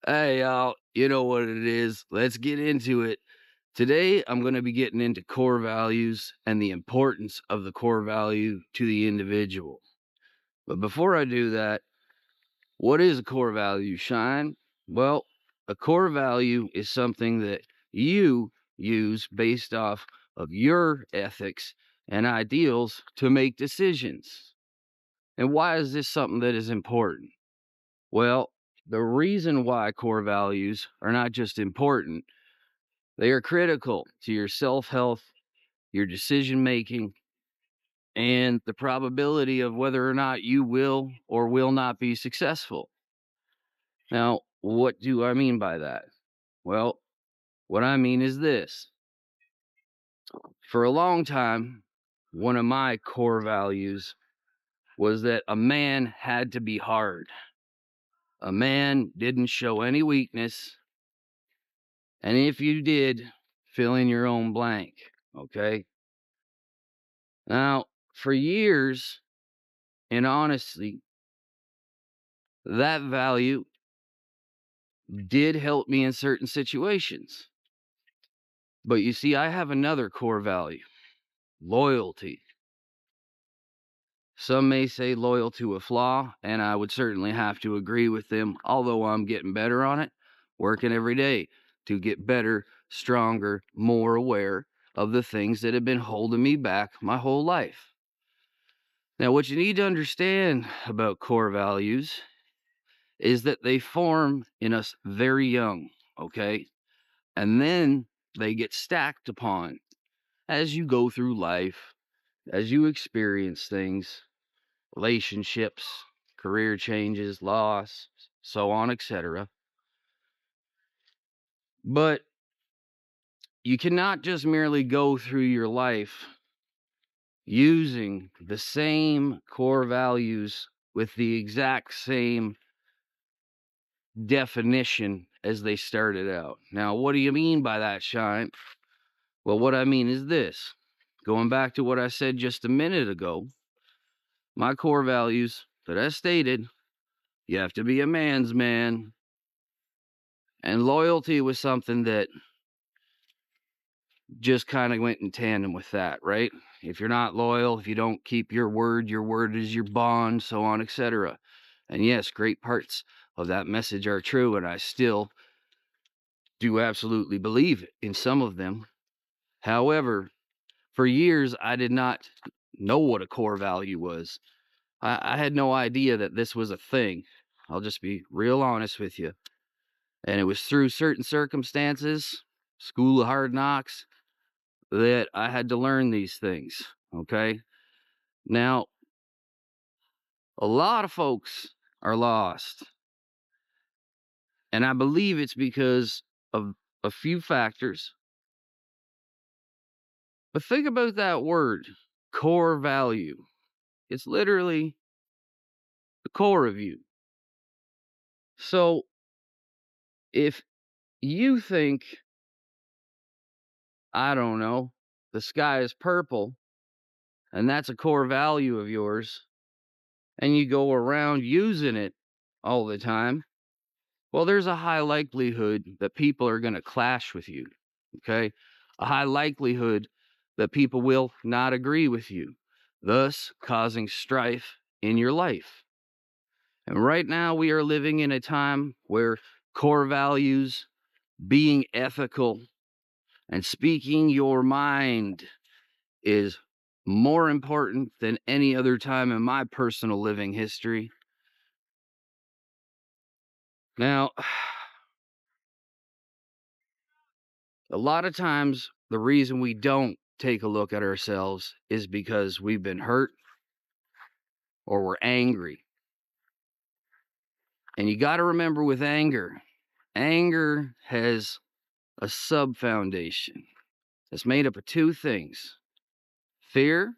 Hey, y'all, you know what it is. Let's get into it. Today, I'm going to be getting into core values and the importance of the core value to the individual. But before I do that, what is a core value, Shine? Well, a core value is something that you use based off of your ethics and ideals to make decisions. And why is this something that is important? Well, the reason why core values are not just important, they are critical to your self health, your decision making, and the probability of whether or not you will or will not be successful. Now, what do I mean by that? Well, what I mean is this. For a long time, one of my core values was that a man had to be hard. A man didn't show any weakness. And if you did, fill in your own blank. Okay. Now, for years, and honestly, that value did help me in certain situations. But you see, I have another core value: loyalty. Some may say loyal to a flaw, and I would certainly have to agree with them, although I'm getting better on it, working every day to get better, stronger, more aware of the things that have been holding me back my whole life. Now, what you need to understand about core values is that they form in us very young, okay? And then they get stacked upon as you go through life, as you experience things, relationships, career changes, loss, so on, etc. But you cannot just merely go through your life using the same core values with the exact same definition as they started out. Now, what do you mean by that, Shine? Well, what I mean is this. Going back to what I said just a minute ago, my core values that I stated: you have to be a man's man, and loyalty was something that just kind of went in tandem with that, right? If you're not loyal, if you don't keep your word is your bond, so on, etc. And yes, great parts of that message are true, and I still do absolutely believe in some of them. However, for years, I did not know what a core value was. I had no idea that this was a thing. I'll just be real honest with you. And it was through certain circumstances, school of hard knocks, that I had to learn these things. Okay. Now, a lot of folks are lost. And I believe it's because of a few factors. But think about that word, core value. It's literally the core of you. So if you think, I don't know, the sky is purple, and that's a core value of yours, and you go around using it all the time, well, there's a high likelihood that people are going to clash with you. Okay. A high likelihood that people will not agree with you, thus causing strife in your life. And right now, we are living in a time where core values, being ethical, and speaking your mind is more important than any other time in my personal living history. Now, a lot of times, the reason we don't take a look at ourselves is because we've been hurt or we're angry. And you got to remember, with anger, anger has a sub foundation that's made up of two things: fear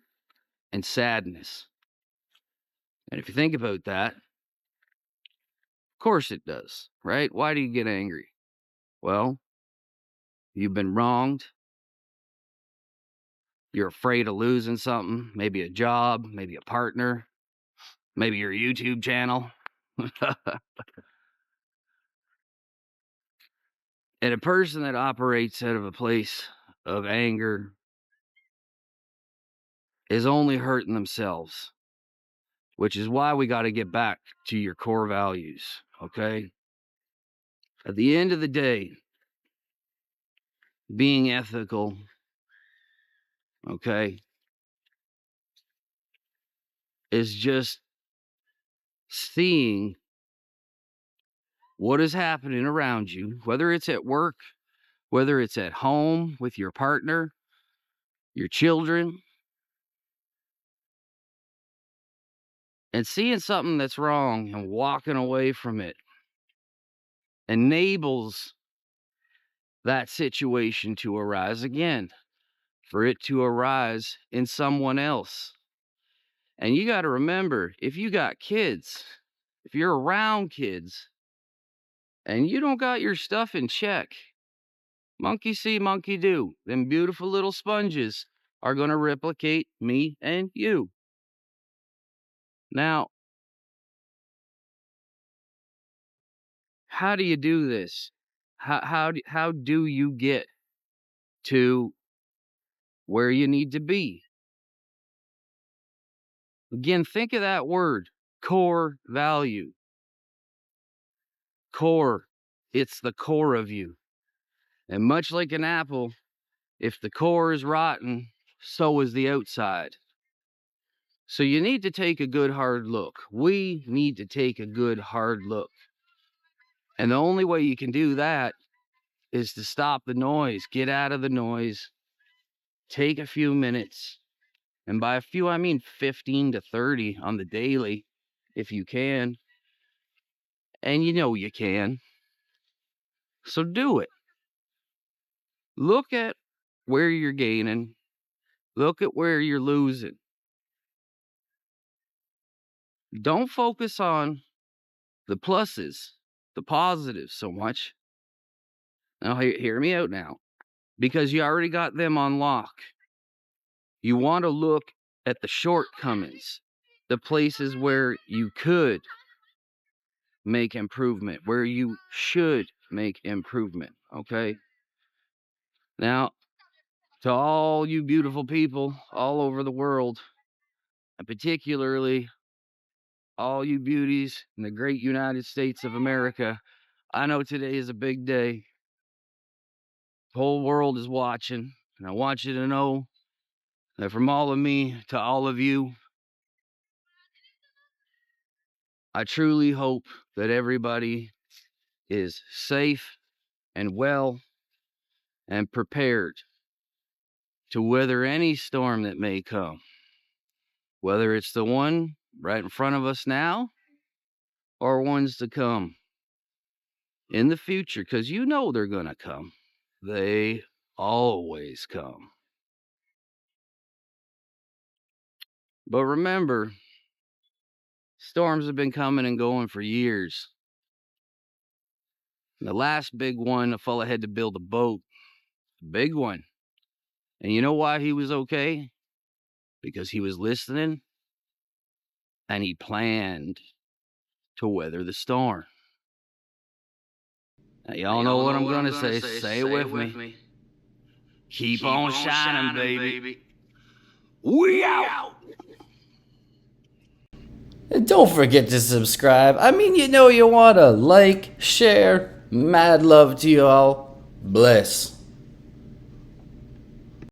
and sadness. And if you think about that, of course it does, right? Why do you get angry? Well, you've been wronged. You're afraid of losing something, maybe a job, maybe a partner, maybe your YouTube channel. And a person that operates out of a place of anger is only hurting themselves, which is why we got to get back to your core values, okay? At the end of the day, being ethical, okay, is just seeing what is happening around you, whether it's at work, whether it's at home with your partner, your children, and seeing something that's wrong and walking away from it enables that situation to arise again, for it to arise in someone else. And you got to remember, if you got kids, if you're around kids and you don't got your stuff in check, monkey see, monkey do. Them beautiful little sponges are going to replicate me and you. Now, how do you do this? How do you get to where you need to be? Again, think of that word, core value. Core. It's the core of you. And much like an apple, if the core is rotten, so is the outside. So you need to take a good hard look. We need to take a good hard look. And the only way you can do that is to stop the noise, get out of the noise, take a few minutes. And by a few, I mean 15 to 30 on the daily, if you can. And you know you can. So do it. Look at where you're gaining. Look at where you're losing. Don't focus on the pluses, the positives so much. Now, hear me out now. Because you already got them on lock. You want to look at the shortcomings, the places where you could make improvement, where you should make improvement, okay? Now, to all you beautiful people all over the world, and particularly all you beauties in the great United States of America, I know today is a big day. The whole world is watching, and I want you to know that from all of me to all of you, I truly hope that everybody is safe and well and prepared to weather any storm that may come, whether it's the one right in front of us now or ones to come in the future, because you know they're going to come. They always come. But remember, storms have been coming and going for years. And the last big one, a fella had to build a boat, a big one. And you know why he was okay? Because he was listening and he planned to weather the storm. Now, y'all know what I'm going to say. Say it with me. Keep on shining, baby. We out. And don't forget to subscribe. I mean, you know you want to like, share. Mad love to you all. Bless.